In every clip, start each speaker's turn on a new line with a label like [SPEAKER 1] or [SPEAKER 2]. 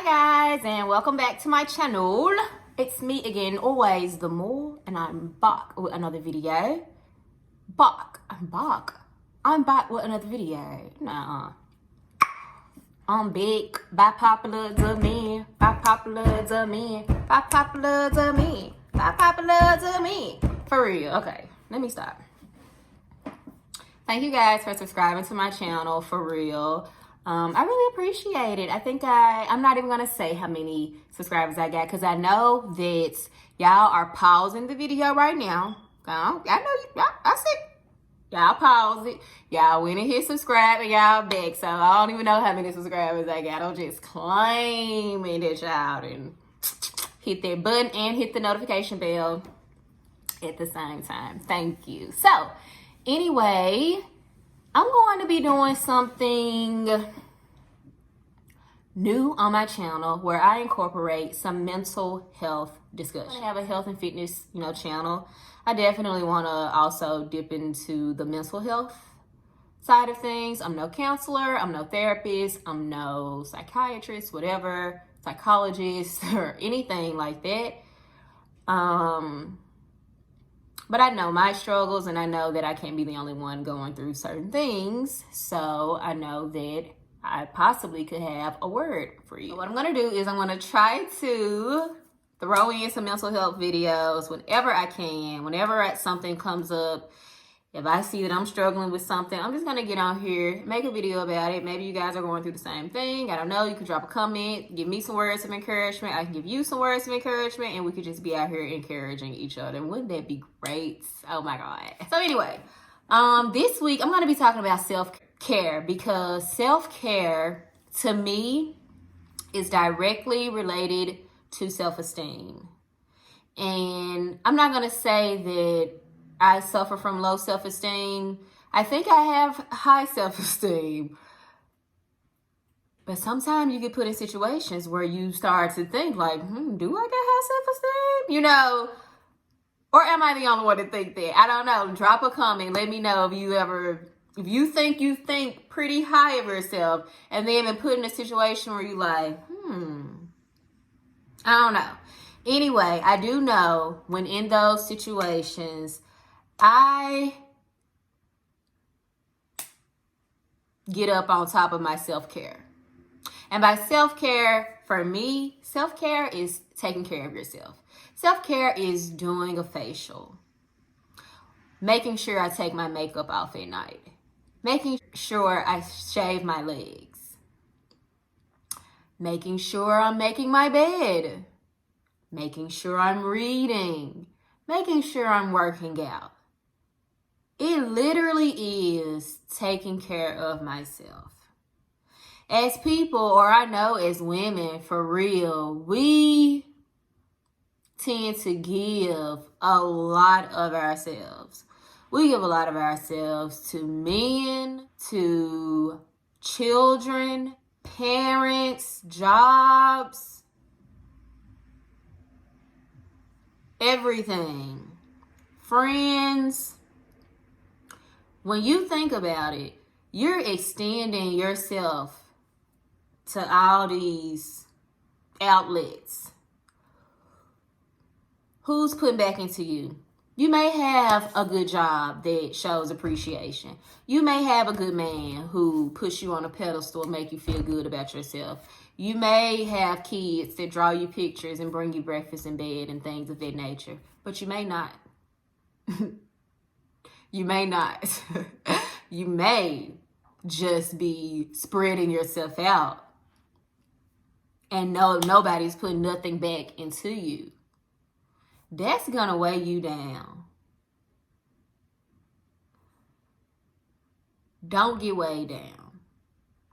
[SPEAKER 1] Hi guys, and welcome back to my channel. It's me again, always the More, and I'm back with another video. I'm back with another video. Nah, I'm big by popular demand. For real. Okay, let me stop. Thank you guys for subscribing to my channel, for real. I really appreciate it. I think I'm not even gonna say how many subscribers I got because I know that y'all are pausing the video right now. I know I said y'all pause it. Y'all went and hit subscribe and y'all back. So I don't even know how many subscribers I got. I'm just claiming that y'all and hit that button and hit the notification bell at the same time. Thank you. So anyway, I'm going to be doing something new on my channel where I incorporate some mental health discussion. I have a health and fitness, channel. I definitely want to also dip into the mental health side of things. I'm no counselor, I'm no therapist, I'm no psychiatrist, whatever, psychologist or anything like that. But I know my struggles, and I know that I can't be the only one going through certain things. So I know that I possibly could have a word for you. So what I'm going to do is I'm going to try to throw in some mental health videos whenever I can, whenever something comes up. If I see that I'm struggling with something, I'm just going to get on here, make a video about it. Maybe you guys are going through the same thing. I don't know. You can drop a comment, give me some words of encouragement. I can give you some words of encouragement, and we could just be out here encouraging each other. Wouldn't that be great? Oh my God. So anyway, this week I'm going to be talking about self-care because self-care to me is directly related to self-esteem. And I'm not going to say that I suffer from low self-esteem. I think I have high self-esteem. But sometimes you get put in situations where you start to think like, do I get high self-esteem? Or am I the only one to think that? I don't know. Drop a comment. Let me know if you think pretty high of yourself and then been put in a situation where you like, I don't know. Anyway, I do know when in those situations, I get up on top of my self-care. And by self-care, for me, self-care is taking care of yourself. Self-care is doing a facial, making sure I take my makeup off at night, making sure I shave my legs, making sure I'm making my bed, making sure I'm reading, making sure I'm working out. It literally is taking care of myself. As people, or I know as women, for real, we tend to give a lot of ourselves. We give a lot of ourselves to men, to children, parents, jobs, everything, friends. When you think about it, you're extending yourself to all these outlets. Who's putting back into you? You may have a good job that shows appreciation. You may have a good man who puts you on a pedestal and make you feel good about yourself. You may have kids that draw you pictures and bring you breakfast in bed and things of that nature. But you may not. You may not. You may just be spreading yourself out and nobody's putting nothing back into you. That's going to weigh you down. Don't get weighed down.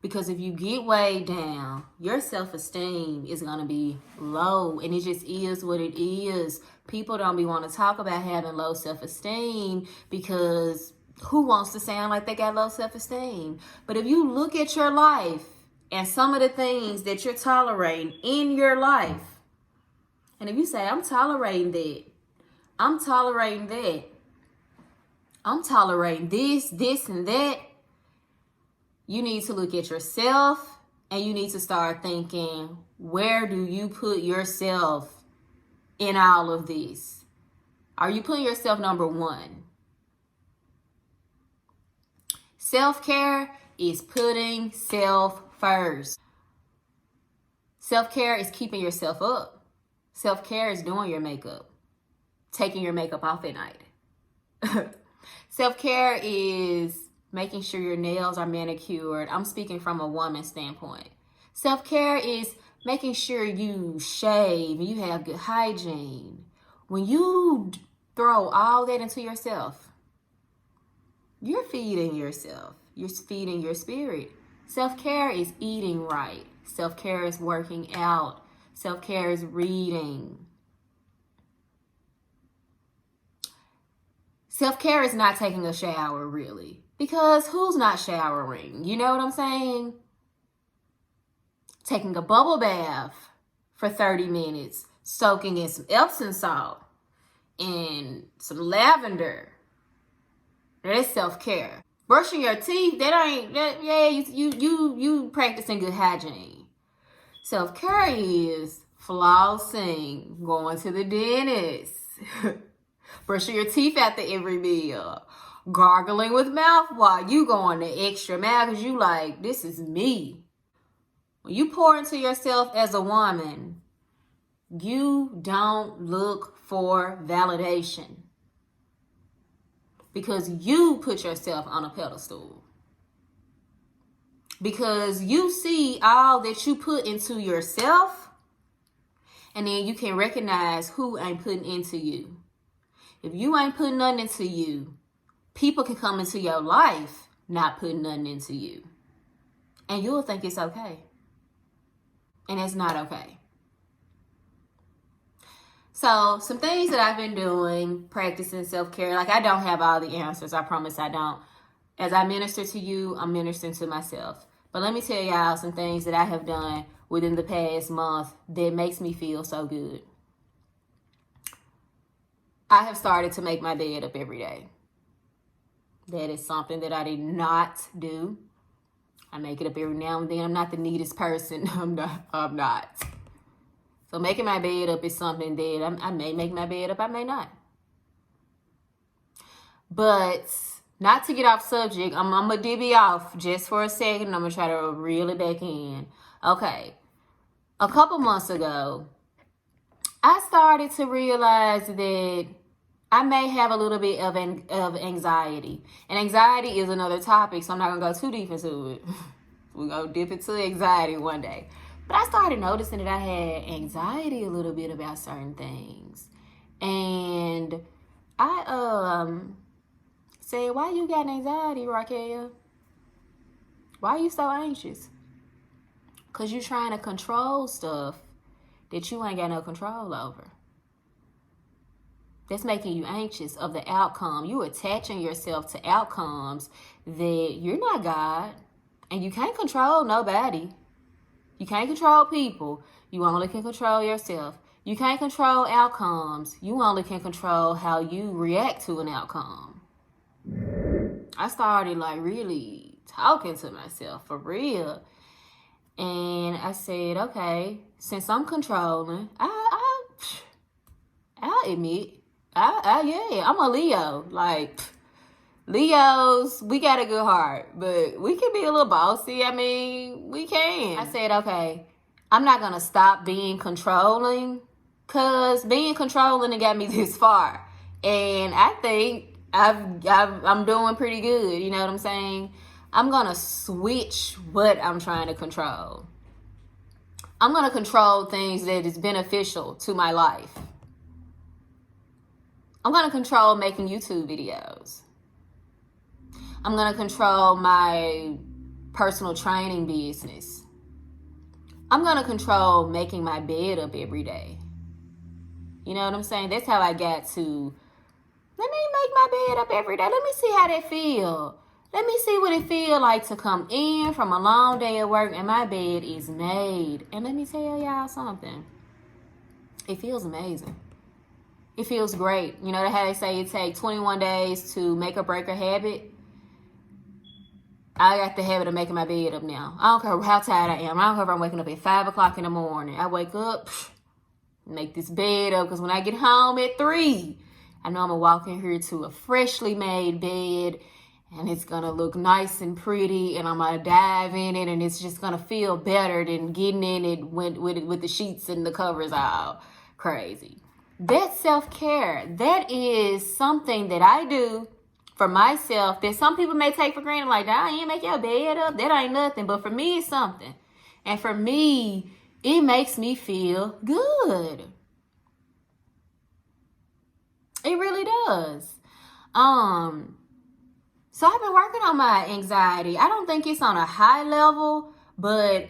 [SPEAKER 1] Because if you get weighed down, your self-esteem is going to be low. And it just is what it is. People don't be want to talk about having low self-esteem because who wants to sound like they got low self-esteem? But if you look at your life and some of the things that you're tolerating in your life, and if you say, I'm tolerating that, I'm tolerating that, I'm tolerating this, and that, you need to look at yourself And you need to start thinking, where do you put yourself in all of this? Are you putting yourself number one? Self-care is putting self first. Self-care is keeping yourself up. Self-care is doing your makeup, taking your makeup off at night. Self-care is making sure your nails are manicured. I'm speaking from a woman's standpoint. Self-care is making sure you shave and you have good hygiene. When you throw all that into yourself, you're feeding yourself. You're feeding your spirit. Self-care is eating right. Self-care is working out. Self-care is reading. Self-care is not taking a shower, really. Because who's not showering? You know what I'm saying? Taking a bubble bath for 30 minutes, soaking in some Epsom salt and some lavender. That's self-care. Brushing your teeth, you practicing good hygiene. Self-care is flossing, going to the dentist, brushing your teeth after every meal, gargling with mouthwash. You going the extra mile because you like, this is me. When you pour into yourself as a woman, you don't look for validation. Because you put yourself on a pedestal. Because you see all that you put into yourself, and then you can recognize who ain't putting into you. If you ain't putting nothing into you, people can come into your life not putting nothing into you. And you'll think it's okay. And it's not okay. So some things that I've been doing, practicing self-care, like I don't have all the answers. I promise I don't. As I minister to you, I'm ministering to myself. But let me tell y'all some things that I have done within the past month that makes me feel so good. I have started to make my bed up every day. That is something that I did not do. I make it up every now and then. I'm not the neatest person. I'm not. So making my bed up is something that I may make my bed up, I may not. But not to get off subject, I'm going to divvy off just for a second. I'm going to try to reel it back in. Okay. A couple months ago, I started to realize that I may have a little bit of anxiety. And anxiety is another topic, so I'm not going to go too deep into it. We're going to dip into anxiety one day. But I started noticing that I had anxiety a little bit about certain things. And I said, why you got anxiety, Raquel? Why are you so anxious? Because you're trying to control stuff that you ain't got no control over. That's making you anxious of the outcome. You attaching yourself to outcomes that you're not God. And you can't control nobody. You can't control people. You only can control yourself. You can't control outcomes. You only can control how you react to an outcome. I started like really talking to myself for real. And I said, okay, since I'm controlling, I'll admit, yeah, I'm a Leo. Like, Leos, we got a good heart, but we can be a little bossy. I mean, we can. I said, okay, I'm not going to stop being controlling because being controlling got me this far. And I think I'm doing pretty good. You know what I'm saying? I'm going to switch what I'm trying to control. I'm going to control things that is beneficial to my life. I'm going to control making YouTube videos. I'm going to control my personal training business. I'm going to control making my bed up every day. You know what I'm saying? That's how I got to, let me make my bed up every day. Let me see how that feel. Let me see what it feel like to come in from a long day at work and my bed is made. And let me tell y'all something. It feels amazing. It feels great. You know how they say it takes 21 days to make or break a habit? I got the habit of making my bed up now. I don't care how tired I am. I don't care if I'm waking up at 5 o'clock in the morning. I wake up, make this bed up, because when I get home at 3, I know I'm going to walk in here to a freshly made bed, and it's going to look nice and pretty, and I'm going to dive in it, and it's just going to feel better than getting in it with the sheets and the covers all crazy. That's self-care. That is something that I do for myself that some people may take for granted. Like, I ain't make your bed up. That ain't nothing. But for me, it's something. And for me, it makes me feel good. It really does. So I've been working on my anxiety. I don't think it's on a high level, but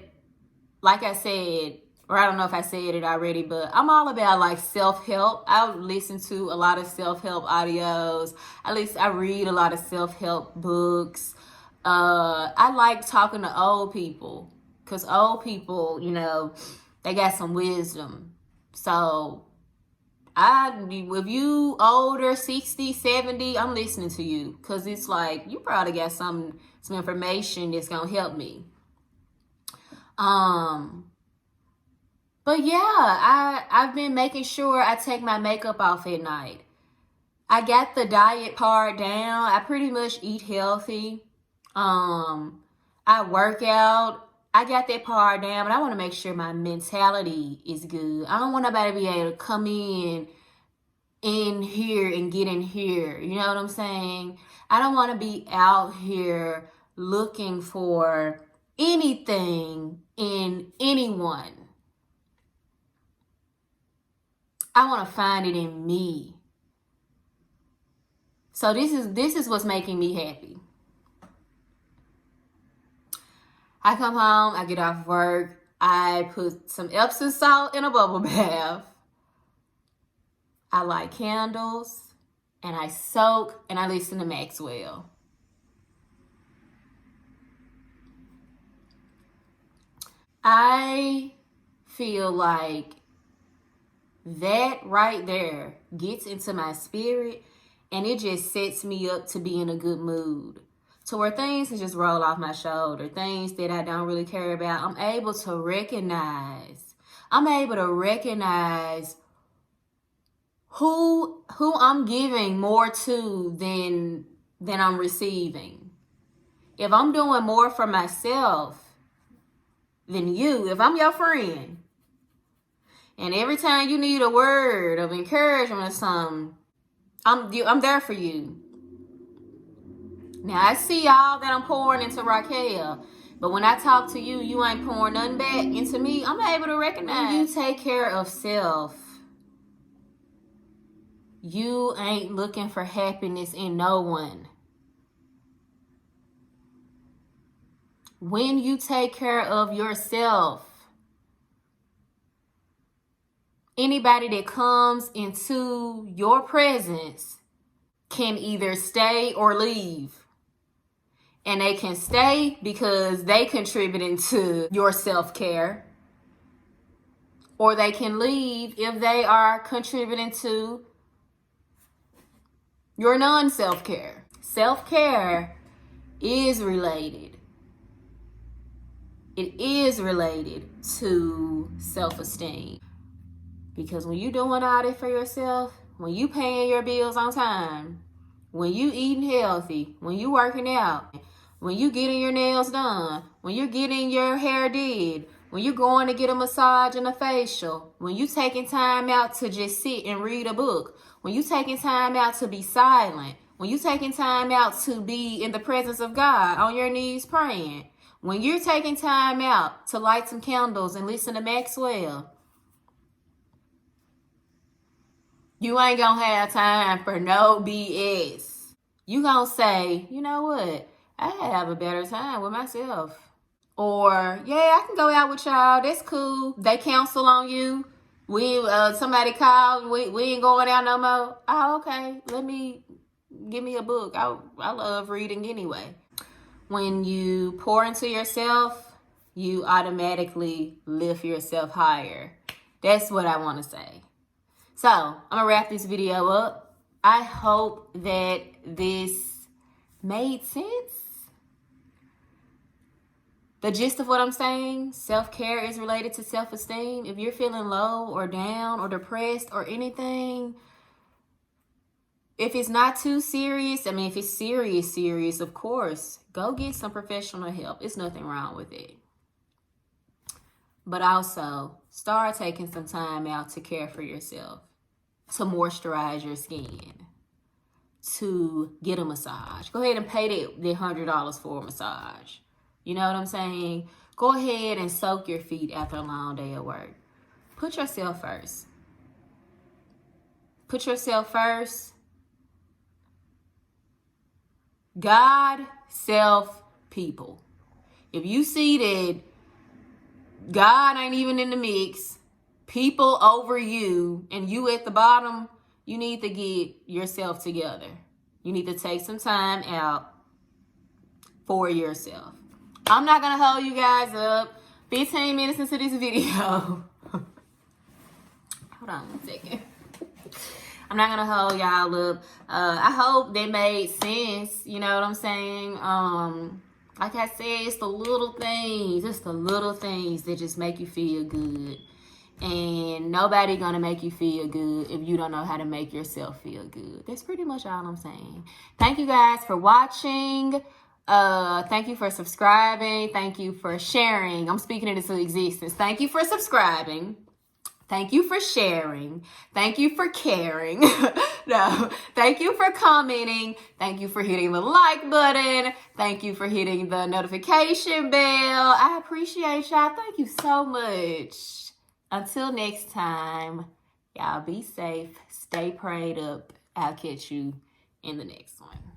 [SPEAKER 1] like I said, or I don't know if I said it already, but I'm all about like self-help. I listen to a lot of self-help audios. I read a lot of self-help books. I like talking to old people, because old people, you know, they got some wisdom. So if you older, 60, 70, I'm listening to you, because it's like you probably got some information that's gonna help me. But yeah, I've been making sure I take my makeup off at night. I got the diet part down. I pretty much eat healthy. I work out. I got that part down, but I want to make sure my mentality is good. I don't want nobody to be able to come in here and get in here. You know what I'm saying? I don't want to be out here looking for anything in anyone. I want to find it in me. So this is what's making me happy. I come home, I get off work, I put some Epsom salt in a bubble bath. I light candles, and I soak, and I listen to Maxwell. I feel like that right there gets into my spirit, and it just sets me up to be in a good mood, to where things can just roll off my shoulder, things that I don't really care about. I'm able to recognize who I'm giving more to than I'm receiving. If I'm doing more for myself than you, if I'm your friend, and every time you need a word of encouragement or something, I'm there for you. Now, I see all that I'm pouring into Raquel, but when I talk to you, you ain't pouring nothing back into me. I'm able to recognize when you take care of self, you ain't looking for happiness in no one. When you take care of yourself, anybody that comes into your presence can either stay or leave. And they can stay because they contributing to your self-care, or they can leave if they are contributing to your non-self-care. Self-care is related. It is related to self-esteem. Because when you doing all that for yourself, when you paying your bills on time, when you eating healthy, when you working out, when you getting your nails done, when you're getting your hair did, when you're going to get a massage and a facial, when you taking time out to just sit and read a book, when you taking time out to be silent, when you taking time out to be in the presence of God on your knees praying, when you're taking time out to light some candles and listen to Maxwell, you ain't gonna have time for no BS. You gonna say, you know what? I have a better time with myself. Or, yeah, I can go out with y'all. That's cool. They counsel on you. Somebody called. We ain't going out no more. Oh, okay. Give me a book. I love reading anyway. When you pour into yourself, you automatically lift yourself higher. That's what I want to say. So, I'm going to wrap this video up. I hope that this made sense. The gist of what I'm saying, self-care is related to self-esteem. If you're feeling low or down or depressed or anything, if it's not too serious, I mean, if it's serious, of course, go get some professional help. It's nothing wrong with it. But also, start taking some time out to care for yourself, to moisturize your skin, to get a massage. Go ahead and pay the $100 for a massage. You know what I'm saying? Go ahead and soak your feet after a long day of work. Put yourself first. Put yourself first. God, self, people. If you see that God ain't even in the mix, people over you, and you at the bottom, you need to get yourself together. You need to take some time out for yourself. I'm not going to hold you guys up. 15 minutes into this video. Hold on one second. I'm not going to hold y'all up. I hope that made sense. You know what I'm saying? Like I said, it's the little things. It's the little things that just make you feel good. And nobody gonna make you feel good if you don't know how to make yourself feel good. That's pretty much all I'm saying. Thank you guys for watching. Thank you for subscribing. Thank you for sharing. I'm speaking it into existence. Thank you for subscribing. Thank you for sharing. Thank you for caring. No, thank you for commenting. Thank you for hitting the like button. Thank you for hitting the notification bell. I appreciate y'all. Thank you so much. Until next time, y'all be safe. Stay prayed up. I'll catch you in the next one.